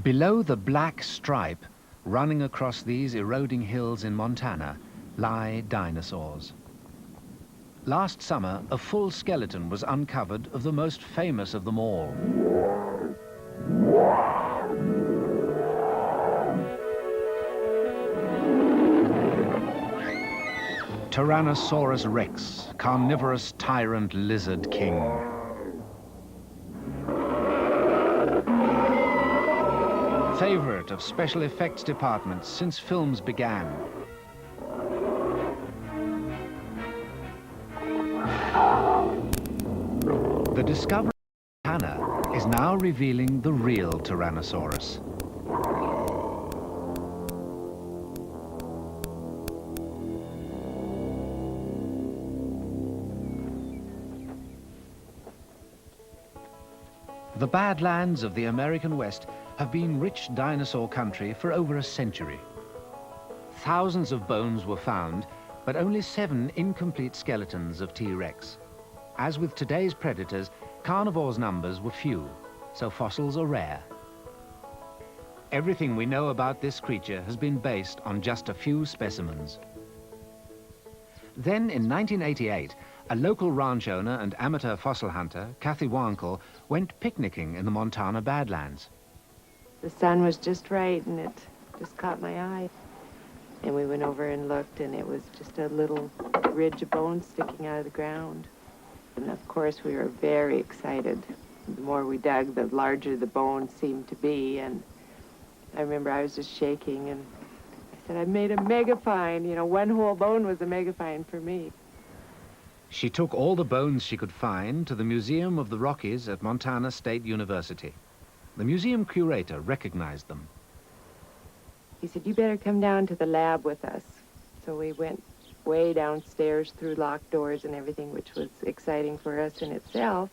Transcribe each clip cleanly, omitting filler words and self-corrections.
Below the black stripe running across these eroding hills in Montana lie dinosaurs. Last summer, a full skeleton was uncovered of the most famous of them all. Tyrannosaurus rex, carnivorous tyrant lizard king. Favorite of special effects departments since films began. The discovery of Montana is now revealing the real Tyrannosaurus. The Badlands of the American West have been rich dinosaur country for over a century. Thousands of bones were found, but only 7 incomplete skeletons of T-Rex. As with today's predators, carnivores' numbers were few, so fossils are rare. Everything we know about this creature has been based on just a few specimens. Then, in 1988, a local ranch owner and amateur fossil hunter, Kathy Wankel, went picnicking in the Montana Badlands. The sun was just right, and it just caught my eye. And we went over and looked, and it was just a little ridge of bones sticking out of the ground. And of course, we were very excited. The more we dug, the larger the bones seemed to be. And I remember I was just shaking, and I said, I made a mega find. You know, one whole bone was a mega find for me. She took all the bones she could find to the Museum of the Rockies at Montana State University. The museum curator recognized them. He said, you better come down to the lab with us. So we went way downstairs through locked doors and everything, which was exciting for us in itself.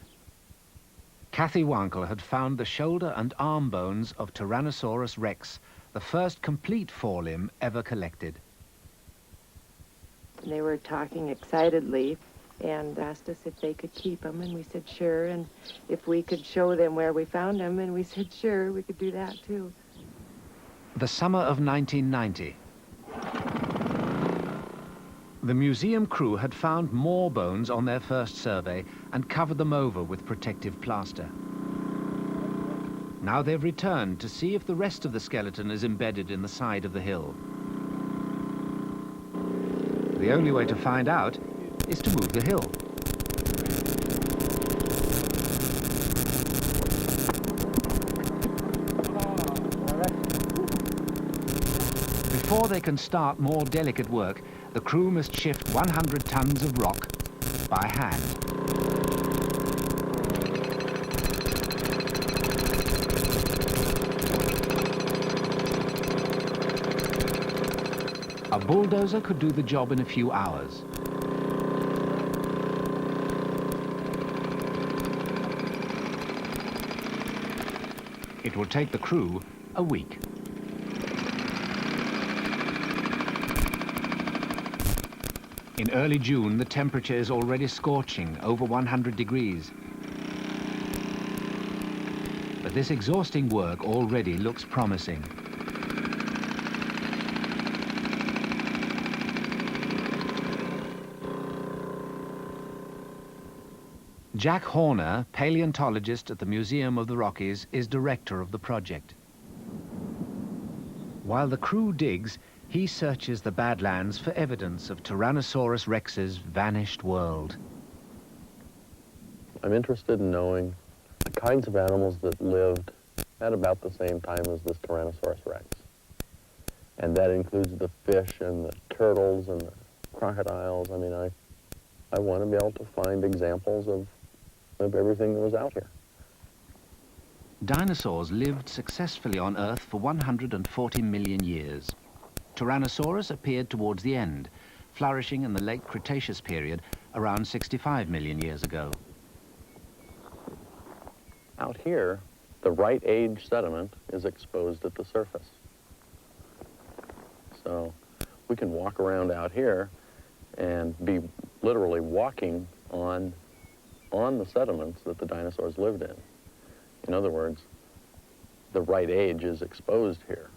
Kathy Wankel had found the shoulder and arm bones of Tyrannosaurus rex, the first complete forelimb ever collected. And they were talking excitedly and asked us if they could keep them, and we said sure, and if we could show them where we found them, and we said sure, we could do that too. The summer of 1990. The museum crew had found more bones on their first survey and covered them over with protective plaster. Now they've returned to see if the rest of the skeleton is embedded in the side of the hill. The only way to find out is to move the hill. Before they can start more delicate work, the crew must shift 100 tons of rock by hand. A bulldozer could do the job in a few hours. It will take the crew a week. In early June, the temperature is already scorching, over 100 degrees. But this exhausting work already looks promising. Jack Horner, paleontologist at the Museum of the Rockies, is director of the project. While the crew digs, he searches the Badlands for evidence of Tyrannosaurus rex's vanished world. I'm interested in knowing the kinds of animals that lived at about the same time as this Tyrannosaurus rex. And that includes the fish and the turtles and the crocodiles. I mean, I want to be able to find examples of everything that was out here. Dinosaurs lived successfully on Earth for 140 million years. Tyrannosaurus appeared towards the end, flourishing in the late Cretaceous period around 65 million years ago. Out here, the right age sediment is exposed at the surface. So we can walk around out here and be literally walking on on the sediments that the dinosaurs lived in. In other words, the right age is exposed here.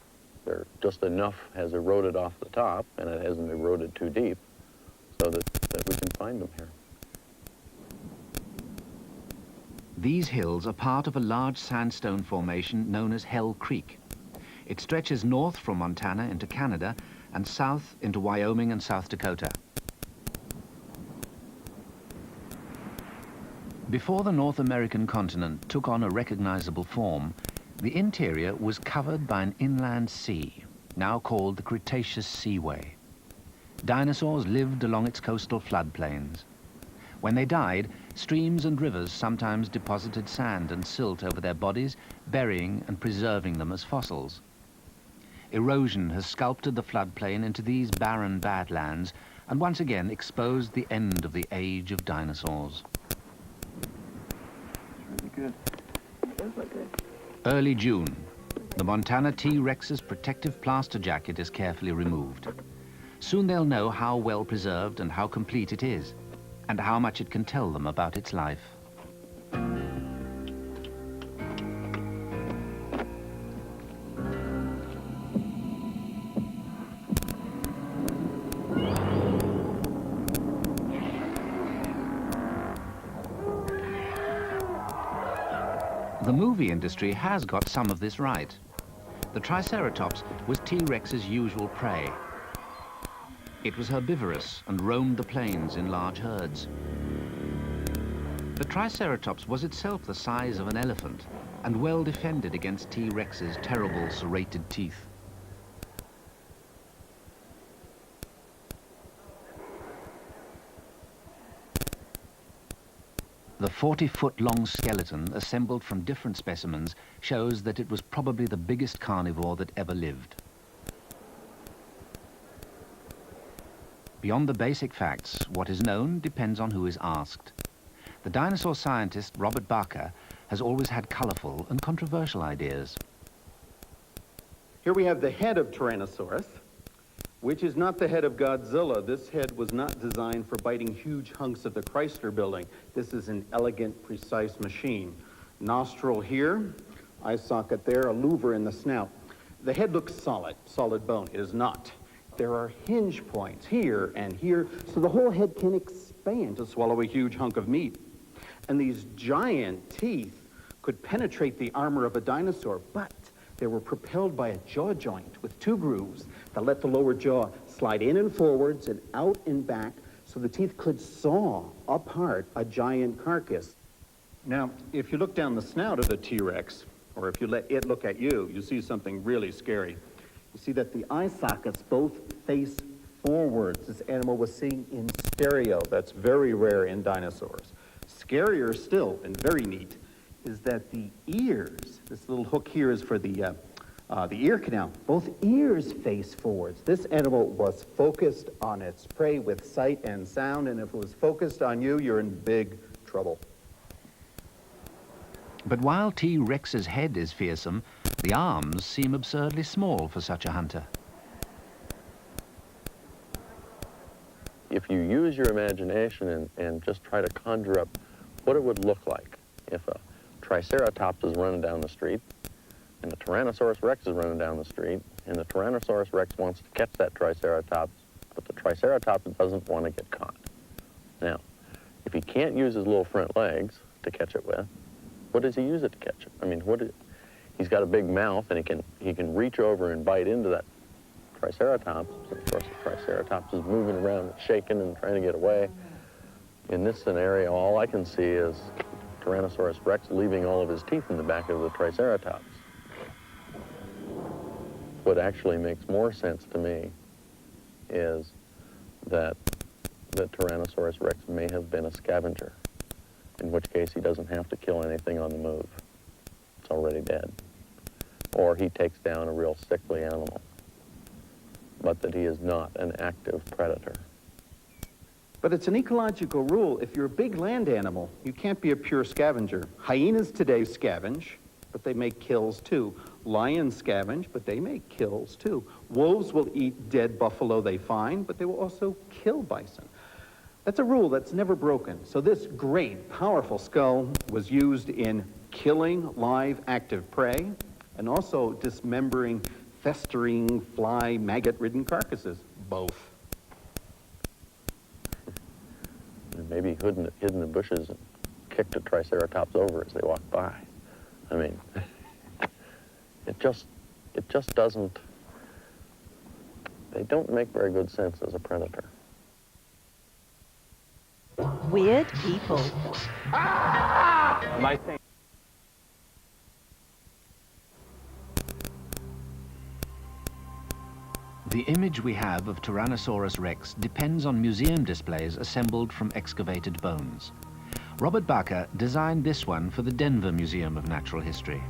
There just enough has eroded off the top, and it hasn't eroded too deep, so that we can find them here. These hills are part of a large sandstone formation known as Hell Creek. It stretches north from Montana into Canada and south into Wyoming and South Dakota. Before the North American continent took on a recognizable form, the interior was covered by an inland sea, now called the Cretaceous Seaway. Dinosaurs lived along its coastal floodplains. When they died, streams and rivers sometimes deposited sand and silt over their bodies, burying and preserving them as fossils. Erosion has sculpted the floodplain into these barren badlands and once again exposed the end of the age of dinosaurs. Really good. It does look good. Early June, the Montana T-Rex's protective plaster jacket is carefully removed. Soon they'll know how well preserved and how complete it is, and how much it can tell them about its life. The movie industry has got some of this right. The Triceratops was T-Rex's usual prey. It was herbivorous and roamed the plains in large herds. The Triceratops was itself the size of an elephant and well defended against T-Rex's terrible serrated teeth. The 40-foot-long skeleton, assembled from different specimens, shows that it was probably the biggest carnivore that ever lived. Beyond the basic facts, what is known depends on who is asked. The dinosaur scientist Robert Barker has always had colorful and controversial ideas. Here we have the head of Tyrannosaurus, which is not the head of Godzilla. This head was not designed for biting huge hunks of the Chrysler Building. This is an elegant, precise machine. Nostril here, eye socket there, a louver in the snout. The head looks solid bone. It is not. There are hinge points here and here, so the whole head can expand to swallow a huge hunk of meat. And these giant teeth could penetrate the armor of a dinosaur, but they were propelled by a jaw joint with two grooves that let the lower jaw slide in and forwards and out and back, so the teeth could saw apart a giant carcass. Now, if you look down the snout of the T-Rex, or if you let it look at you, you see something really scary. You see that the eye sockets both face forwards. This animal was seen in stereo. That's very rare in dinosaurs. Scarier still, and very neat, is that the ears, this little hook here is for the ear canal, both ears face forwards. This animal was focused on its prey with sight and sound, and if it was focused on you, you're in big trouble. But while T-Rex's head is fearsome, the arms seem absurdly small for such a hunter. If you use your imagination and just try to conjure up what it would look like if a Triceratops is running down the street and the Tyrannosaurus Rex is running down the street and the Tyrannosaurus Rex wants to catch that Triceratops, but the Triceratops doesn't want to get caught. Now, if he can't use his little front legs to catch it with, what does he use it to catch it? I mean, he's got a big mouth and he can reach over and bite into that Triceratops. Of course, the Triceratops is moving around and shaking and trying to get away. In this scenario, all I can see is Tyrannosaurus Rex leaving all of his teeth in the back of the Triceratops. What actually makes more sense to me is that Tyrannosaurus Rex may have been a scavenger, in which case he doesn't have to kill anything on the move. It's already dead. Or he takes down a real sickly animal, but that he is not an active predator. But it's an ecological rule. If you're a big land animal, you can't be a pure scavenger. Hyenas today scavenge, but they make kills too. Lions scavenge, but they make kills too. Wolves will eat dead buffalo they find, but they will also kill bison. That's a rule that's never broken. So this great, powerful skull was used in killing live, active prey and also dismembering festering, fly, maggot-ridden carcasses. Both. Maybe hid in the bushes and kicked a triceratops over as they walked by. I mean, it just doesn't, they don't make very good sense as a predator. Weird people. My thing. The image we have of Tyrannosaurus rex depends on museum displays assembled from excavated bones. Robert Bakker designed this one for the Denver Museum of Natural History.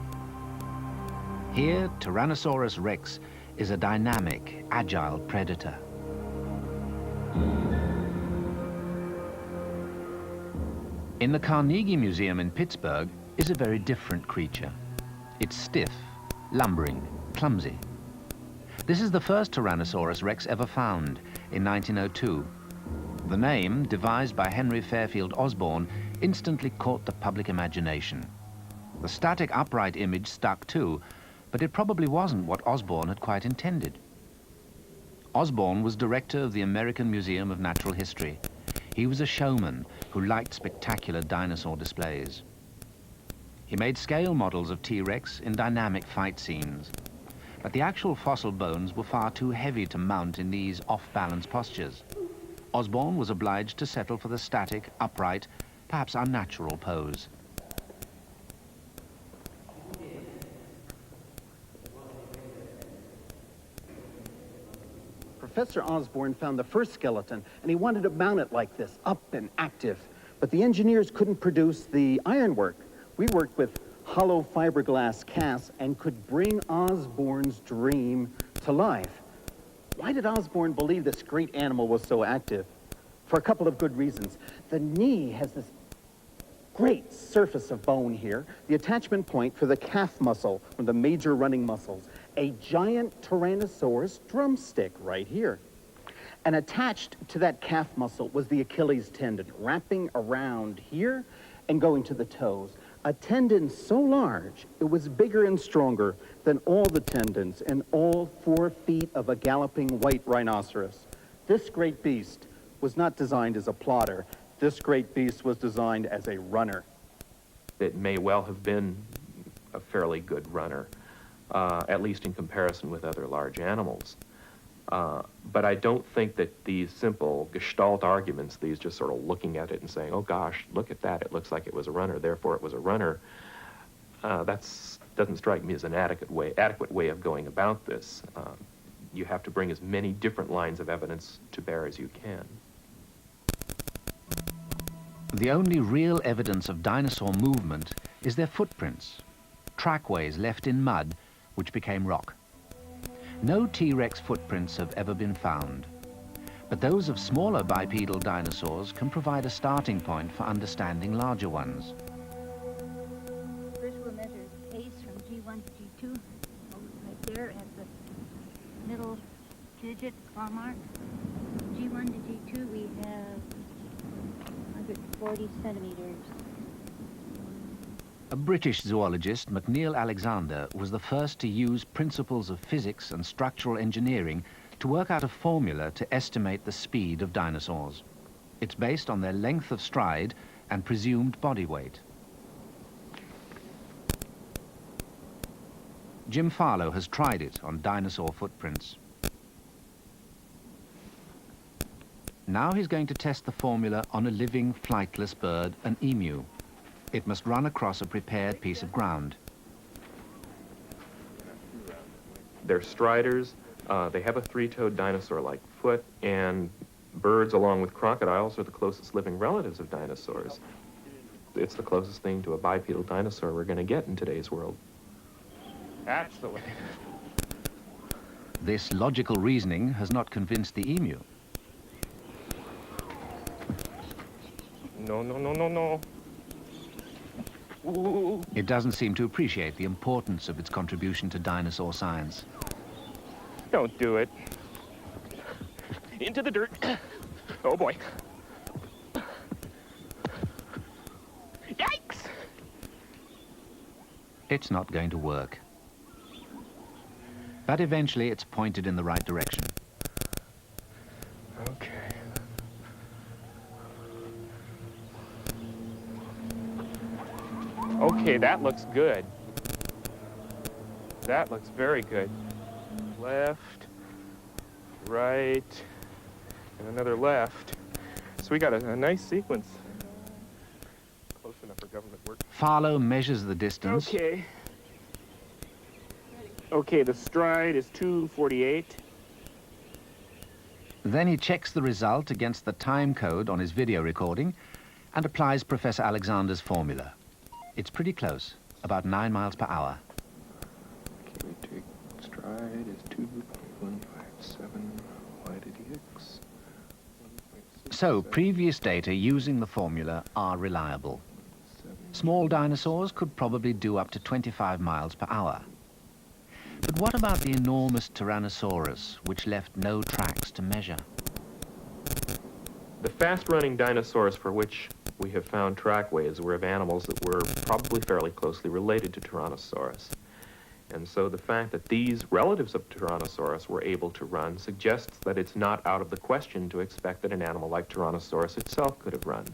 Here, Tyrannosaurus rex is a dynamic, agile predator. In the Carnegie Museum in Pittsburgh is a very different creature. It's stiff, lumbering, clumsy. This is the first Tyrannosaurus rex ever found in 1902. The name, devised by Henry Fairfield Osborn, instantly caught the public imagination. The static upright image stuck too, but it probably wasn't what Osborn had quite intended. Osborn was director of the American Museum of Natural History. He was a showman who liked spectacular dinosaur displays. He made scale models of T-Rex in dynamic fight scenes. But the actual fossil bones were far too heavy to mount in these off-balance postures. Osborn was obliged to settle for the static, upright, perhaps unnatural pose. Professor Osborn found the first skeleton, and he wanted to mount it like this, up and active. But the engineers couldn't produce the ironwork. We worked with hollow fiberglass casts and could bring Osborn's dream to life. Why did Osborn believe this great animal was so active? For a couple of good reasons. The knee has this great surface of bone here, the attachment point for the calf muscle, one of the major running muscles, a giant Tyrannosaurus drumstick right here. And attached to that calf muscle was the Achilles tendon, wrapping around here and going to the toes. A tendon so large, it was bigger and stronger than all the tendons in all 4 feet of a galloping white rhinoceros. This great beast was not designed as a plotter. This great beast was designed as a runner. It may well have been a fairly good runner, at least in comparison with other large animals. But I don't think that these simple gestalt arguments, these just sort of looking at it and saying, oh gosh, look at that, it looks like it was a runner, therefore it was a runner, that doesn't strike me as an adequate way of going about this. You have to bring as many different lines of evidence to bear as you can. The only real evidence of dinosaur movement is their footprints, trackways left in mud which became rock. No T-Rex footprints have ever been found, but those of smaller bipedal dinosaurs can provide a starting point for understanding larger ones. First we'll measure pace from G1 to G2, right there at the middle digit claw mark. G1 to G2 we have 140 centimeters. A British zoologist, McNeill Alexander, was the first to use principles of physics and structural engineering to work out a formula to estimate the speed of dinosaurs. It's based on their length of stride and presumed body weight. Jim Farlow has tried it on dinosaur footprints. Now he's going to test the formula on a living, flightless bird, an emu. It must run across a prepared piece of ground. They're striders, they have a 3-toed dinosaur-like foot, and birds, along with crocodiles, are the closest living relatives of dinosaurs. It's the closest thing to a bipedal dinosaur we're going to get in today's world. That's the way. This logical reasoning has not convinced the emu. No, no, no, no, no. Ooh. It doesn't seem to appreciate the importance of its contribution to dinosaur science. Don't do it. Into the dirt. Oh boy. It's not going to work. But eventually it's pointed in the right direction. Okay. Okay, that looks good. That looks very good. Left, right, and another left. So we got a nice sequence. Close enough for government work. Farlow measures the distance. Okay. Okay, the stride is 2:48. Then he checks the result against the time code on his video recording and applies Professor Alexander's formula. It's pretty close, about 9 miles per hour. Okay, we take stride is 2.157 divided x. So previous data using the formula are reliable. Small dinosaurs could probably do up to 25 miles per hour. But what about the enormous Tyrannosaurus, which left no tracks to measure? The fast-running dinosaurs for which we have found trackways were of animals that were probably fairly closely related to Tyrannosaurus. And so the fact that these relatives of Tyrannosaurus were able to run suggests that it's not out of the question to expect that an animal like Tyrannosaurus itself could have run.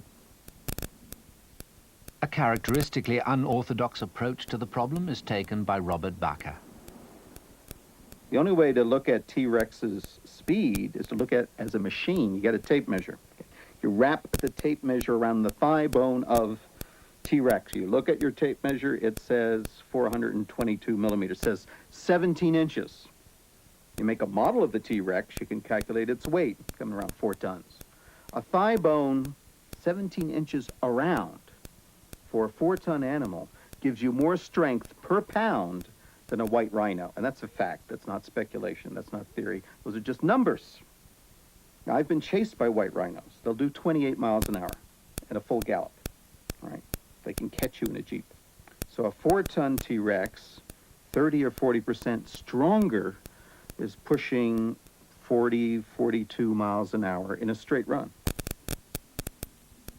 A characteristically unorthodox approach to the problem is taken by Robert Bakker. The only way to look at T-Rex's speed is to look at it as a machine. You get a tape measure. You wrap the tape measure around the thigh bone of T-Rex. You look at your tape measure, it says 422 millimeters, it says 17 inches. You make a model of the T-Rex, you can calculate its weight, coming around 4 tons. A thigh bone 17 inches around for a 4-ton animal gives you more strength per pound than a white rhino. And that's a fact. That's not speculation. That's not theory. Those are just numbers. Now, I've been chased by white rhinos. They'll do 28 miles an hour in a full gallop. All right? They can catch you in a Jeep. So a 4-ton T-Rex, 30 or 40% stronger, is pushing 40, 42 miles an hour in a straight run.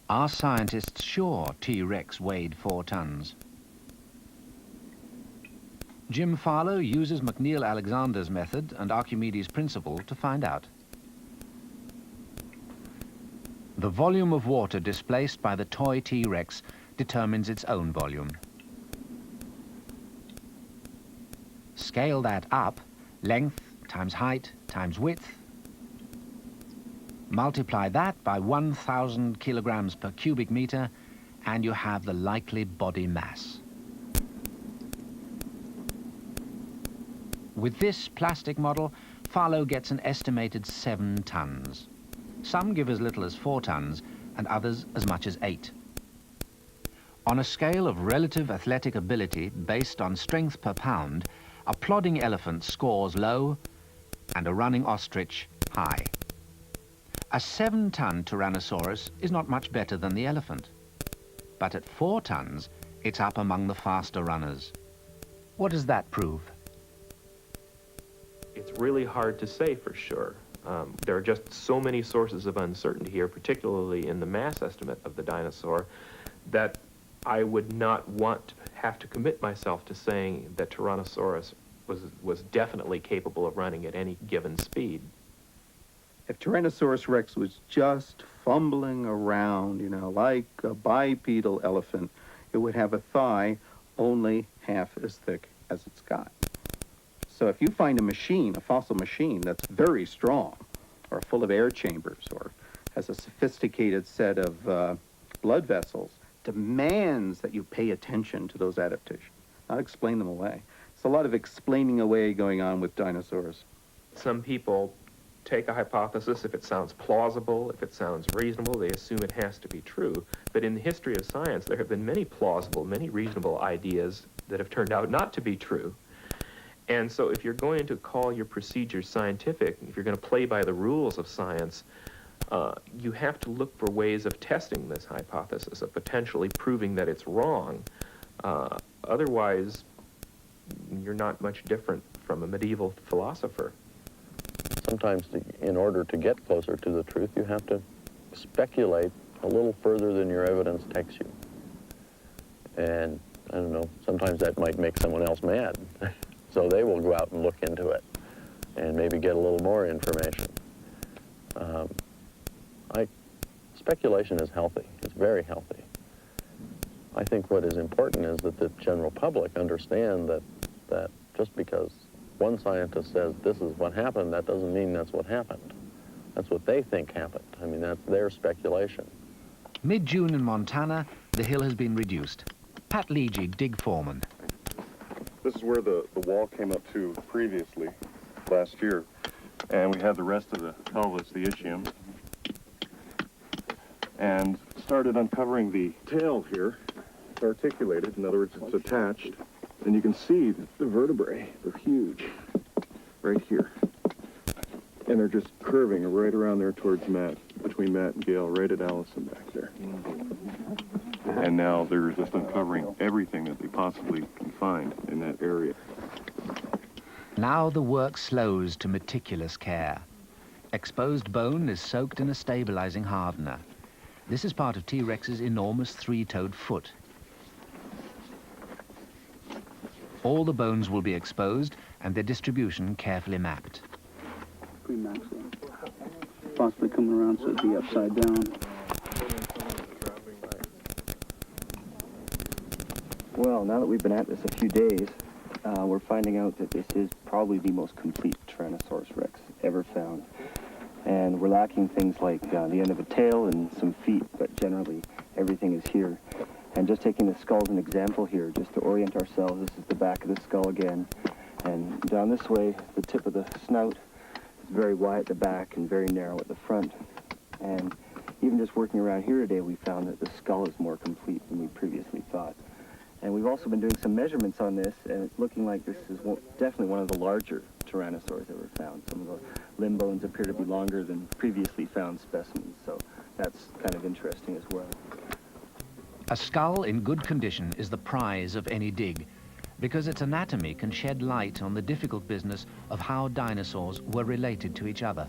Are scientists sure T-Rex weighed 4 tons? Jim Farlow uses McNeill Alexander's method and Archimedes' principle to find out. The volume of water displaced by the toy T-Rex determines its own volume. Scale that up, length times height times width. Multiply that by 1,000 kilograms per cubic meter, and you have the likely body mass. With this plastic model, Farlow gets an estimated 7 tons. Some give as little as 4 tons, and others as much as 8. On a scale of relative athletic ability based on strength per pound, a plodding elephant scores low, and a running ostrich high. A 7-ton Tyrannosaurus is not much better than the elephant. But at 4 tons, it's up among the faster runners. What does that prove? It's really hard to say for sure. There are just so many sources of uncertainty here, particularly in the mass estimate of the dinosaur, that I would not want to have to commit myself to saying that Tyrannosaurus was definitely capable of running at any given speed. If Tyrannosaurus rex was just fumbling around, like a bipedal elephant, it would have a thigh only half as thick as it's got. So if you find a machine, a fossil machine, that's very strong, or full of air chambers, or has a sophisticated set of blood vessels, demands that you pay attention to those adaptations, not explain them away. It's a lot of explaining away going on with dinosaurs. Some people take a hypothesis if it sounds plausible, if it sounds reasonable, they assume it has to be true. But in the history of science, there have been many plausible, many reasonable ideas that have turned out not to be true. And so if you're going to call your procedures scientific, if you're going to play by the rules of science, you have to look for ways of testing this hypothesis, of potentially proving that it's wrong. Otherwise, you're not much different from a medieval philosopher. Sometimes, in order to get closer to the truth, you have to speculate a little further than your evidence takes you. And I don't know, sometimes that might make someone else mad. So they will go out and look into it and maybe get a little more information. Speculation is healthy. It's very healthy. I think what is important is that the general public understand that just because one scientist says this is what happened, that doesn't mean that's what happened. That's what they think happened. I mean, that's their speculation. Mid-June in Montana, the hill has been reduced. Pat Leegey, dig foreman. This is where the wall came up to previously, last year. And we had the rest of the pelvis, the ischium. And started uncovering the tail here. It's articulated, in other words, it's attached. And you can see the vertebrae, they're huge, right here. And they're just curving right around there towards Matt, between Matt and Gail, right at Allison back there. And now they're just uncovering everything that they possibly can find in that area. Now the work slows to meticulous care. Exposed bone is soaked in a stabilizing hardener. This is part of T-Rex's enormous three-toed foot. All the bones will be exposed and their distribution carefully mapped. Pre-maximum. Possibly coming around so it'd be upside down. Well, now that we've been at this a few days, we're finding out that this is probably the most complete Tyrannosaurus Rex ever found. And we're lacking things like the end of a tail and some feet, but generally everything is here. And just taking the skull as an example here, just to orient ourselves, this is the back of the skull again. And down this way, the tip of the snout is very wide at the back and very narrow at the front. And even just working around here today, we found that the skull is more complete than we previously thought. And we've also been doing some measurements on this, and it's looking like this is definitely one of the larger Tyrannosaurs ever found. Some of the limb bones appear to be longer than previously found specimens, so that's kind of interesting as well. A skull in good condition is the prize of any dig, because its anatomy can shed light on the difficult business of how dinosaurs were related to each other.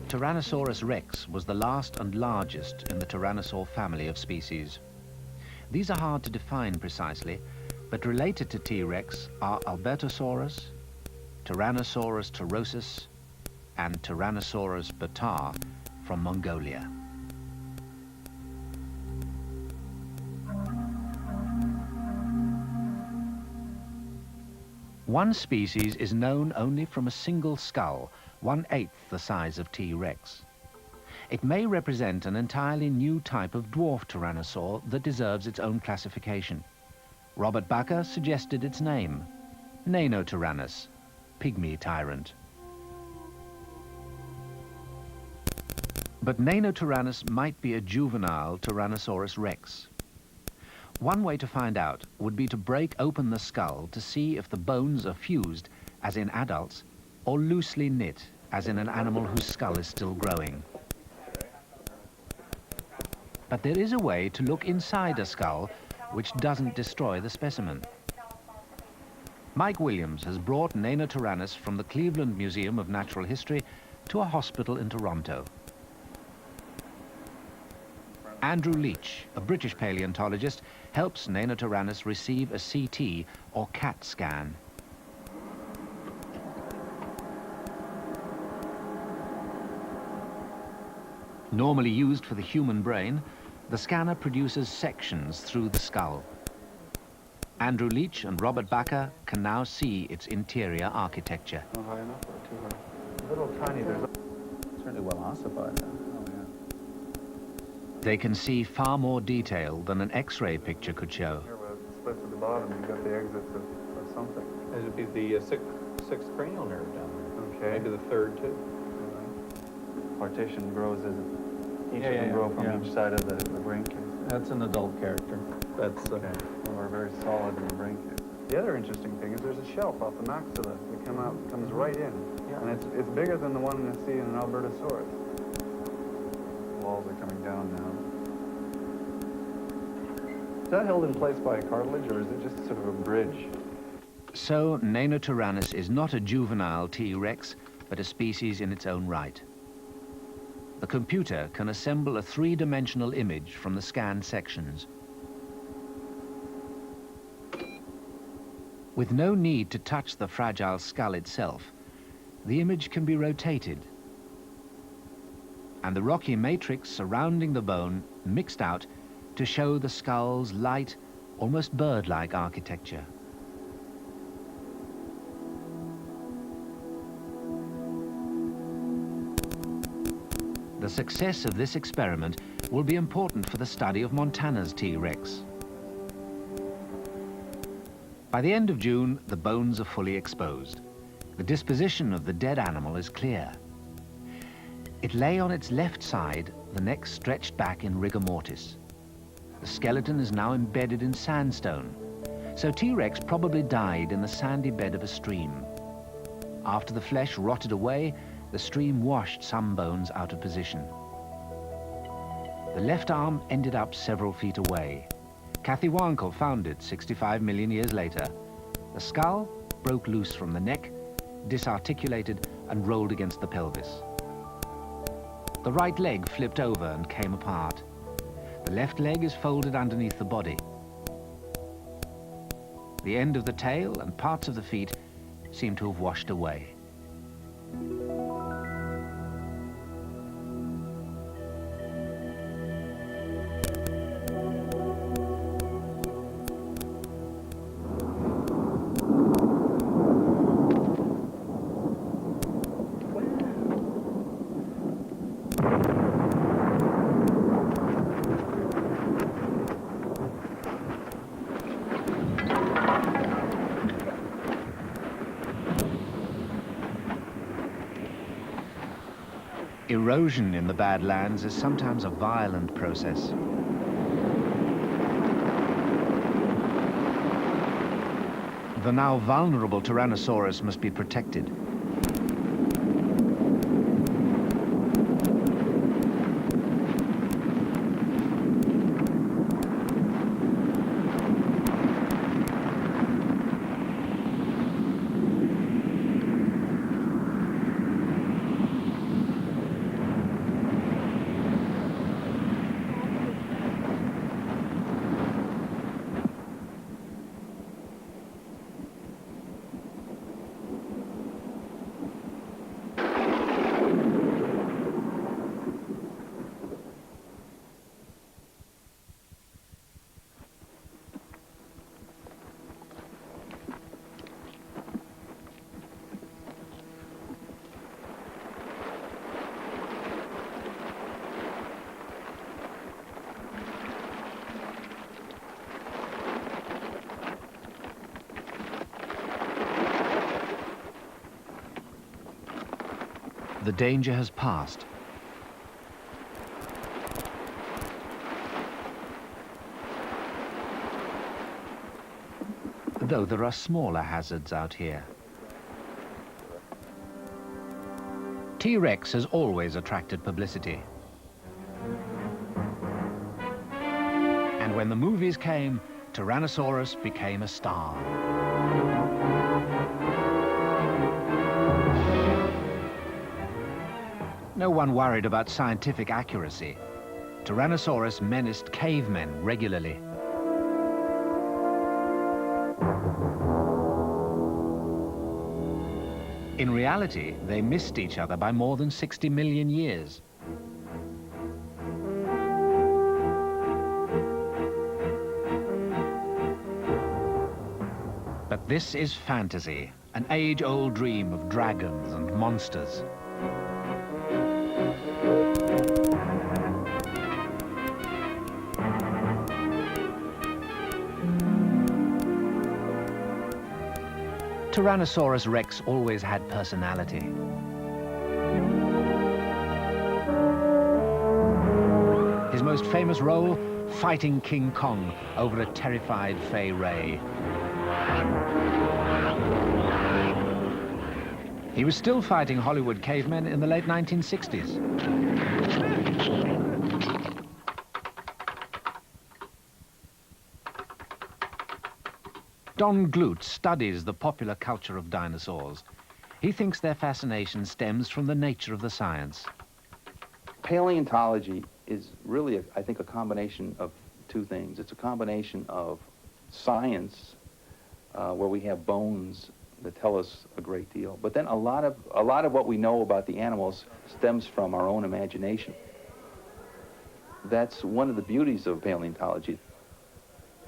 Tyrannosaurus rex was the last and largest in the tyrannosaur family of species. These are hard to define precisely, but related to T-Rex are Albertosaurus, Tyrannosaurus turosus, and Tyrannosaurus bataar from Mongolia. One species is known only from a single skull, 1/8 the size of T-Rex. It may represent an entirely new type of dwarf tyrannosaur that deserves its own classification. Robert Bakker suggested its name, Nanotyrannus, pygmy tyrant. But Nanotyrannus might be a juvenile Tyrannosaurus rex. One way to find out would be to break open the skull to see if the bones are fused, as in adults, or loosely knit, as in an animal whose skull is still growing. But there is a way to look inside a skull which doesn't destroy the specimen. Mike Williams has brought Nanotyrannus from the Cleveland Museum of Natural History to a hospital in Toronto. Andrew Leach, a British paleontologist, helps Nanotyrannus receive a CT or CAT scan. Normally used for the human brain, the scanner produces sections through the skull. Andrew Leach and Robert Bakker can now see its interior architecture. Not high enough or too high? A little tiny. There's certainly well ossified now. Oh, yeah. They can see far more detail than an X-ray picture could show. Here with splits at the bottom, you've got the exits of something. It would be the sixth cranial nerve down there. Okay. Maybe the third, too. Partition grows as each of them grow from each side of the brain case. That's an adult character. That's Okay. Well, we're very solid in the brain case. The other interesting thing is there's a shelf off the maxilla that comes right in. Yeah. And it's bigger than the one you see in an Albertosaurus. Walls are coming down now. Is that held in place by a cartilage, or is it just sort of a bridge? So Nanotyrannus is not a juvenile T-Rex, but a species in its own right. the computer can assemble a three-dimensional image from the scanned sections. With no need to touch the fragile skull itself, the image can be rotated, and the rocky matrix surrounding the bone mixed out to show the skull's light, almost bird-like architecture. The success of this experiment will be important for the study of Montana's T-Rex. By the end of June, the bones are fully exposed. The disposition of the dead animal is clear. It lay on its left side, the neck stretched back in rigor mortis. The skeleton is now embedded in sandstone, so T-Rex probably died in the sandy bed of a stream. After the flesh rotted away, the stream washed some bones out of position. The left arm ended up several feet away. Kathy Wankel found it 65 million years later. The skull broke loose from the neck, disarticulated and rolled against the pelvis. The right leg flipped over and came apart. The left leg is folded underneath the body. The end of the tail and parts of the feet seem to have washed away. Erosion in the Badlands is sometimes a violent process. The now vulnerable Tyrannosaurus must be protected. The danger has passed. Though there are smaller hazards out here. T-Rex has always attracted publicity. And when the movies came, Tyrannosaurus became a star. No one worried about scientific accuracy. Tyrannosaurus menaced cavemen regularly. In reality, they missed each other by more than 60 million years. But this is fantasy, an age-old dream of dragons and monsters. Tyrannosaurus Rex always had personality. His most famous role, fighting King Kong over a terrified Fay Ray. He was still fighting Hollywood cavemen in the late 1960s. Don Glut studies the popular culture of dinosaurs. He thinks their fascination stems from the nature of the science. Paleontology is really, I think, a combination of two things. It's a combination of science, where we have bones that tell us a great deal, but then a lot of what we know about the animals stems from our own imagination. That's one of the beauties of paleontology.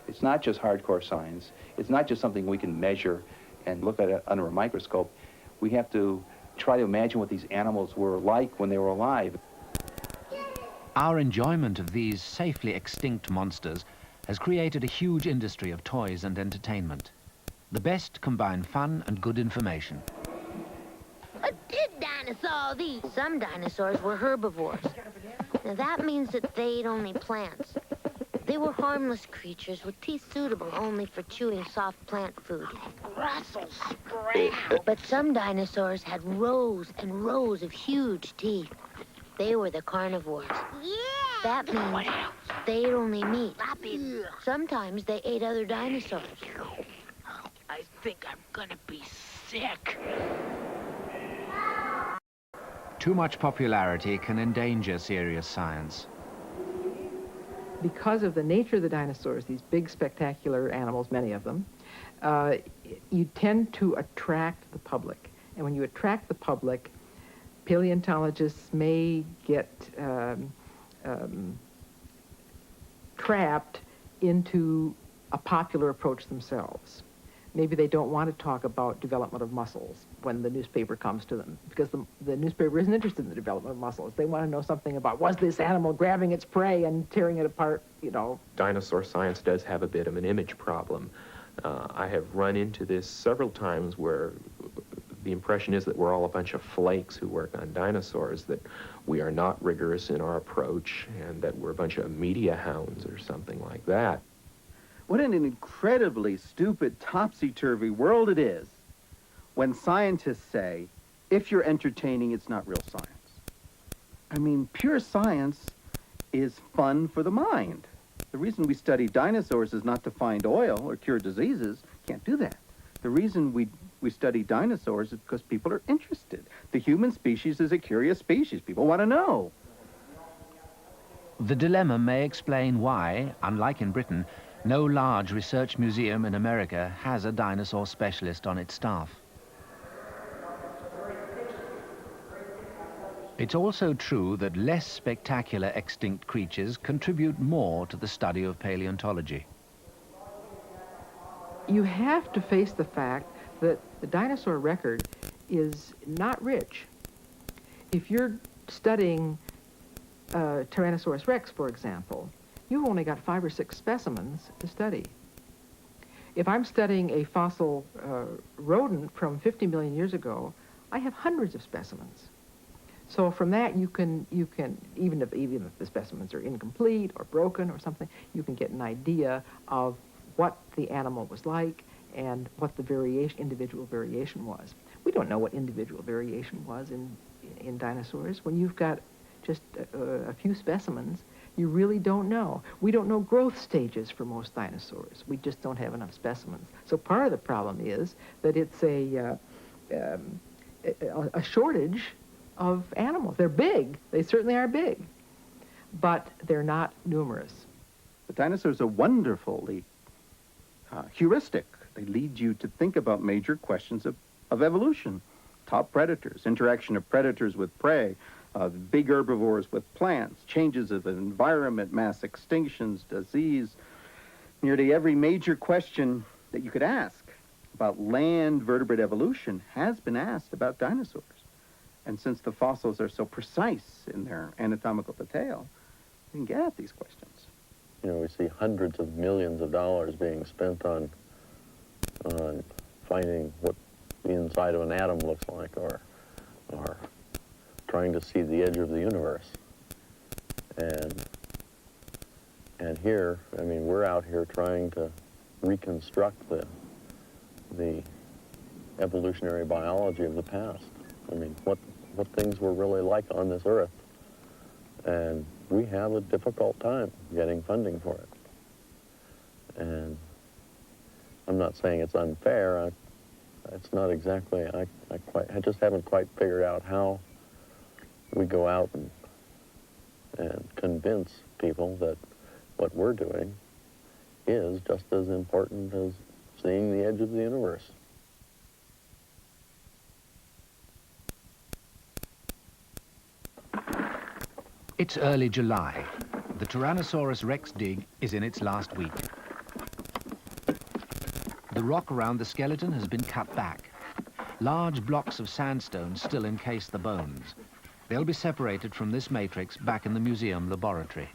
It's not just hardcore science. It's not just something we can measure and look at it under a microscope. We have to try to imagine what these animals were like when they were alive. Our enjoyment of these safely extinct monsters has created a huge industry of toys and entertainment. The best combine fun and good information. Did dinosaurs eat? Some dinosaurs were herbivores. Now that means that they ate only plants. They were harmless creatures with teeth suitable only for chewing soft plant food. Brussels sprout. But some dinosaurs had rows and rows of huge teeth. They were the carnivores. Yeah! That means they ate only meat. Sometimes they ate other dinosaurs. I think I'm gonna be sick. Too much popularity can endanger serious science. Because of the nature of the dinosaurs, these big, spectacular animals, many of them, you tend to attract the public. And when you attract the public, paleontologists may get trapped into a popular approach themselves. Maybe they don't want to talk about development of muscles when the newspaper comes to them, because the newspaper isn't interested in the development of muscles. They want to know something about, was this animal grabbing its prey and tearing it apart, you know? Dinosaur science does have a bit of an image problem. I have run into this several times where the impression is that we're all a bunch of flakes who work on dinosaurs, that we are not rigorous in our approach, and that we're a bunch of media hounds or something like that. What an incredibly stupid, topsy-turvy world it is when scientists say, if you're entertaining, it's not real science. I mean, pure science is fun for the mind. The reason we study dinosaurs is not to find oil or cure diseases. Can't do that. The reason we study dinosaurs is because people are interested. The human species is a curious species. People want to know. The dilemma may explain why, unlike in Britain, no large research museum in America has a dinosaur specialist on its staff. It's also true that less spectacular extinct creatures contribute more to the study of paleontology. You have to face the fact that the dinosaur record is not rich. If you're studying Tyrannosaurus rex, for example, you've only got 5 or 6 specimens to study. If I'm studying a fossil rodent from 50 million years ago, I have hundreds of specimens. So from that, you can even if the specimens are incomplete or broken or something, you can get an idea of what the animal was like and what the individual variation was. We don't know what individual variation was in dinosaurs. When you've got just a few specimens, you really don't know. We don't know growth stages for most dinosaurs. We just don't have enough specimens. So part of the problem is that it's a shortage of animals. They're big. They certainly are big, but they're not numerous. The dinosaurs are wonderfully heuristic. They lead you to think about major questions of evolution. Top predators, interaction of predators with prey, big herbivores with plants, changes of environment, mass extinctions, disease. Nearly every major question that you could ask about land vertebrate evolution has been asked about dinosaurs. And since the fossils are so precise in their anatomical detail, you can get at these questions. You know, we see hundreds of millions of dollars being spent on finding what the inside of an atom looks like, or trying to see the edge of the universe. And here, I mean, we're out here trying to reconstruct the evolutionary biology of the past. I mean, what things were really like on this Earth. And we have a difficult time getting funding for it. And I'm not saying it's unfair. It's not exactly, I just haven't quite figured out how we go out and and convince people that what we're doing is just as important as seeing the edge of the universe. It's early July. The Tyrannosaurus rex dig is in its last week. The rock around the skeleton has been cut back. Large blocks of sandstone still encase the bones. They'll be separated from this matrix back in the museum laboratory.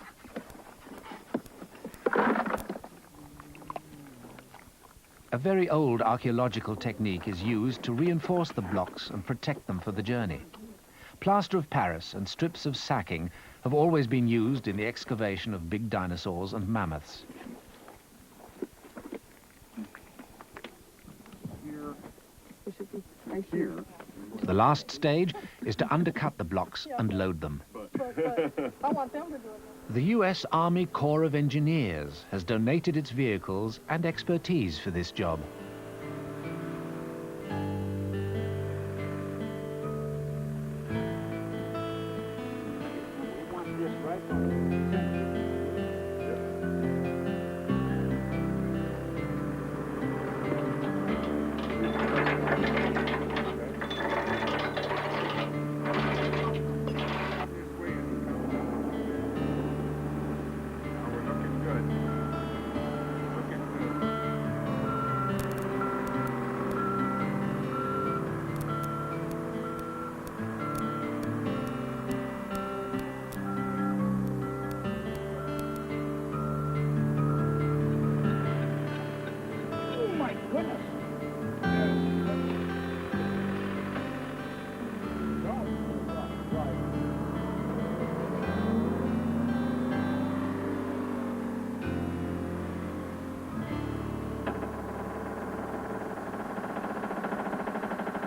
A very old archaeological technique is used to reinforce the blocks and protect them for the journey. Plaster of Paris and strips of sacking have always been used in the excavation of big dinosaurs and mammoths. The last stage is to undercut the blocks and load them. The U.S. Army Corps of Engineers has donated its vehicles and expertise for this job.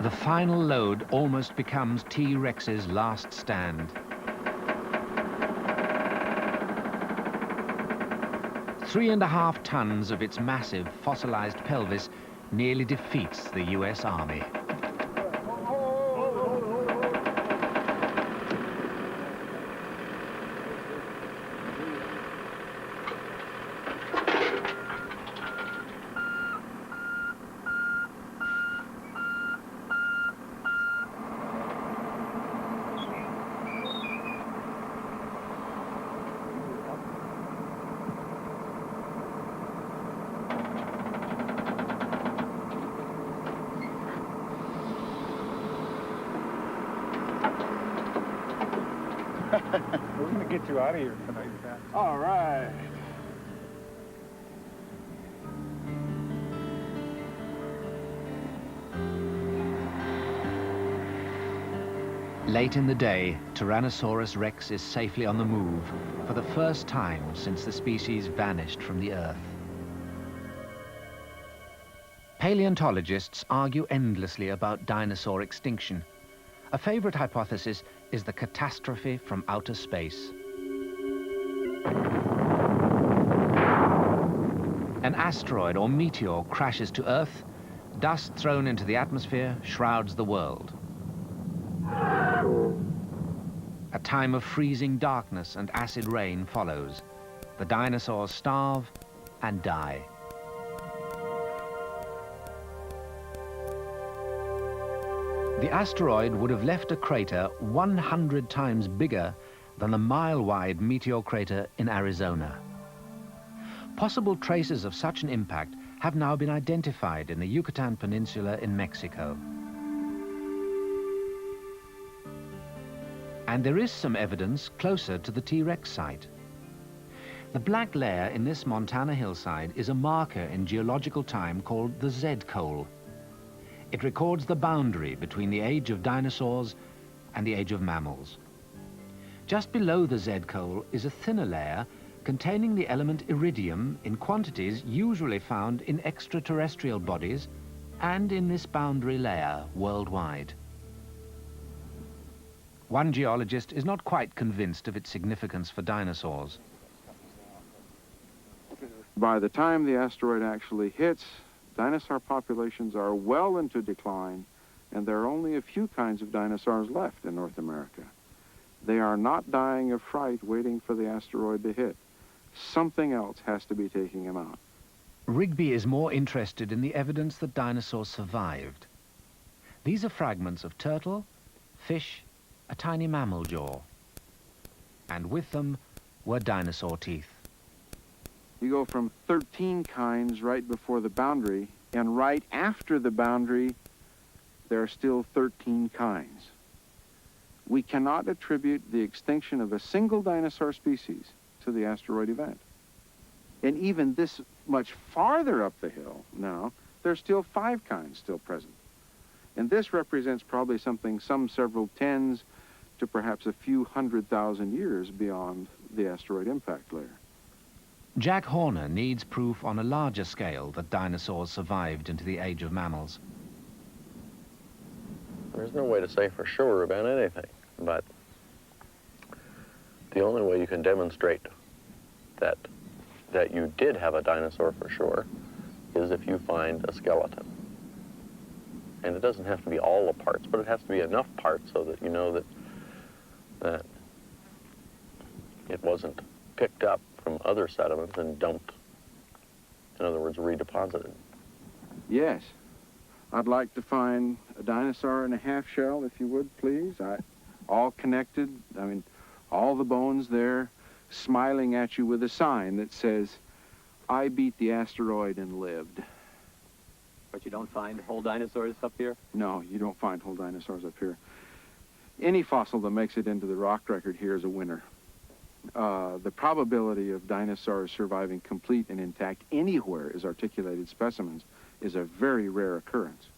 The final load almost becomes T-Rex's last stand. 3.5 tons of its massive fossilized pelvis nearly defeats the US Army. We're going to get you out of here tonight, Pat. All right. Late in the day, Tyrannosaurus rex is safely on the move for the first time since the species vanished from the Earth. Paleontologists argue endlessly about dinosaur extinction. A favorite hypothesis is the catastrophe from outer space. An asteroid or meteor crashes to Earth, dust thrown into the atmosphere shrouds the world. A time of freezing darkness and acid rain follows. The dinosaurs starve and die. The asteroid would have left a crater 100 times bigger than the mile-wide meteor crater in Arizona. Possible traces of such an impact have now been identified in the Yucatan Peninsula in Mexico. And there is some evidence closer to the T-Rex site. The black layer in this Montana hillside is a marker in geological time called the Z-coal. It records the boundary between the age of dinosaurs and the age of mammals. Just below the Z-coal is a thinner layer containing the element iridium in quantities usually found in extraterrestrial bodies and in this boundary layer worldwide. One geologist is not quite convinced of its significance for dinosaurs. By the time the asteroid actually hits, dinosaur populations are well into decline, and there are only a few kinds of dinosaurs left in North America. They are not dying of fright waiting for the asteroid to hit. Something else has to be taking them out. Rigby is more interested in the evidence that dinosaurs survived. These are fragments of turtle, fish, a tiny mammal jaw. And with them were dinosaur teeth. You go from 13 kinds right before the boundary, and right after the boundary, there are still 13 kinds. We cannot attribute the extinction of a single dinosaur species to the asteroid event. And even this much farther up the hill now, there's still 5 kinds still present. And this represents probably something some several tens to perhaps a few 100,000 years beyond the asteroid impact layer. Jack Horner needs proof on a larger scale that dinosaurs survived into the age of mammals. There's no way to say for sure about anything, but the only way you can demonstrate that you did have a dinosaur for sure is if you find a skeleton. And it doesn't have to be all the parts, but it has to be enough parts so that you know that it wasn't picked up from other sediments and dumped, in other words, redeposited. Yes. I'd like to find a dinosaur and a half shell, if you would, please. All connected, I mean, all the bones there, smiling at you with a sign that says, "I beat the asteroid and lived." But you don't find whole dinosaurs up here? No, you don't find whole dinosaurs up here. Any fossil that makes it into the rock record here is a winner. The probability of dinosaurs surviving complete and intact anywhere as articulated specimens is a very rare occurrence.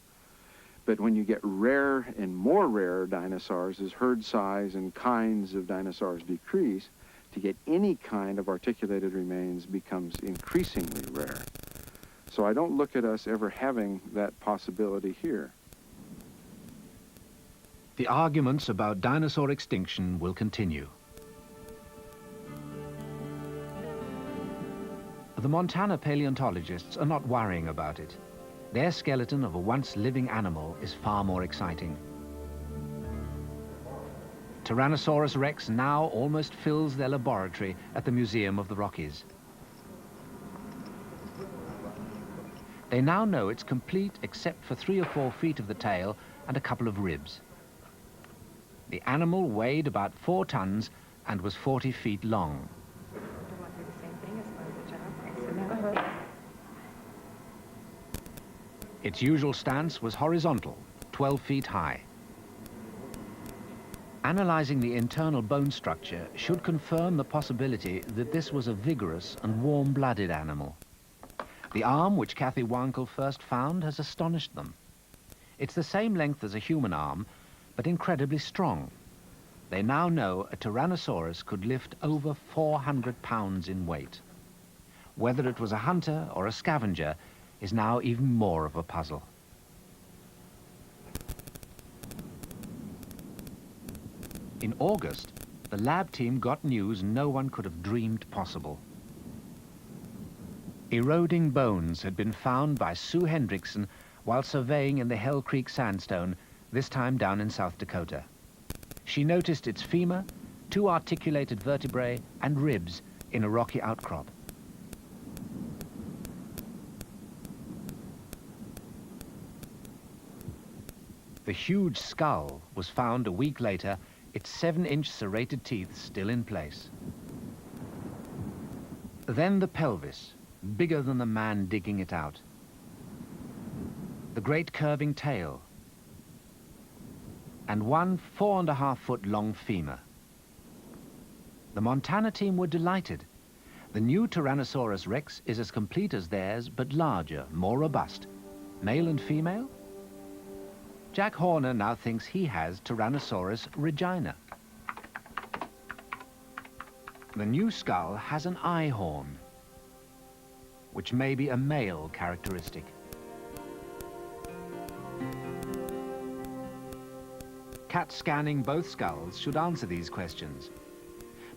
But when you get rare and more rare dinosaurs as herd size and kinds of dinosaurs decrease, to get any kind of articulated remains becomes increasingly rare. So I don't look at us ever having that possibility here. The arguments about dinosaur extinction will continue. The Montana paleontologists are not worrying about it. Their skeleton of a once living animal is far more exciting. Tyrannosaurus rex now almost fills their laboratory at the Museum of the Rockies. They now know it's complete except for 3 or 4 feet of the tail and a couple of ribs. The animal weighed about 4 tons and was 40 feet long. Its usual stance was horizontal, 12 feet high. Analyzing the internal bone structure should confirm the possibility that this was a vigorous and warm-blooded animal. The arm which Kathy Wankel first found has astonished them. It's the same length as a human arm, but incredibly strong. They now know a Tyrannosaurus could lift over 400 pounds in weight. Whether it was a hunter or a scavenger is now even more of a puzzle. In August, the lab team got news no one could have dreamed possible. Eroding bones had been found by Sue Hendrickson while surveying in the Hell Creek sandstone, this time down in South Dakota. She noticed its femur, 2 articulated vertebrae, and ribs in a rocky outcrop. The huge skull was found a week later, its 7-inch serrated teeth still in place. Then the pelvis, bigger than the man digging it out. The great curving tail, and 1 4.5-foot long femur. The Montana team were delighted. The new Tyrannosaurus rex is as complete as theirs, but larger, more robust. Male and female? Jack Horner now thinks he has Tyrannosaurus regina. The new skull has an eye horn, which may be a male characteristic. CAT scanning both skulls should answer these questions.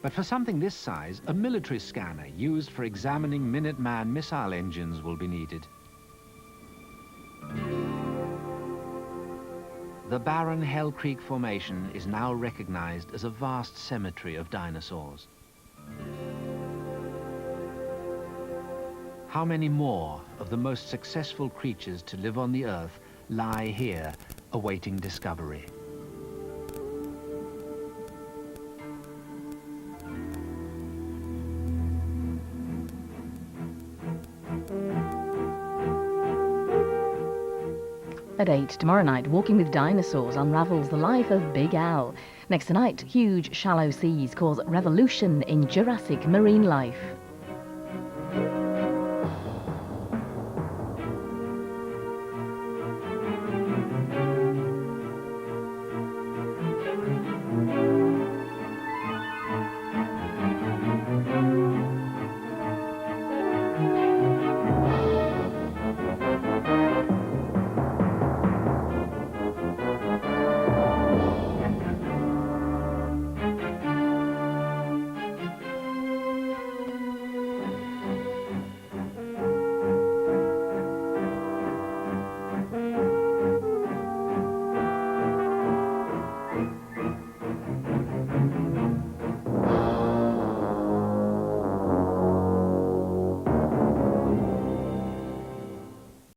But for something this size, a military scanner used for examining Minuteman missile engines will be needed. The barren Hell Creek Formation is now recognized as a vast cemetery of dinosaurs. How many more of the most successful creatures to live on the Earth lie here, awaiting discovery? At 8 tomorrow night, Walking with Dinosaurs unravels the life of Big Al. Next tonight, huge shallow seas cause revolution in Jurassic marine life.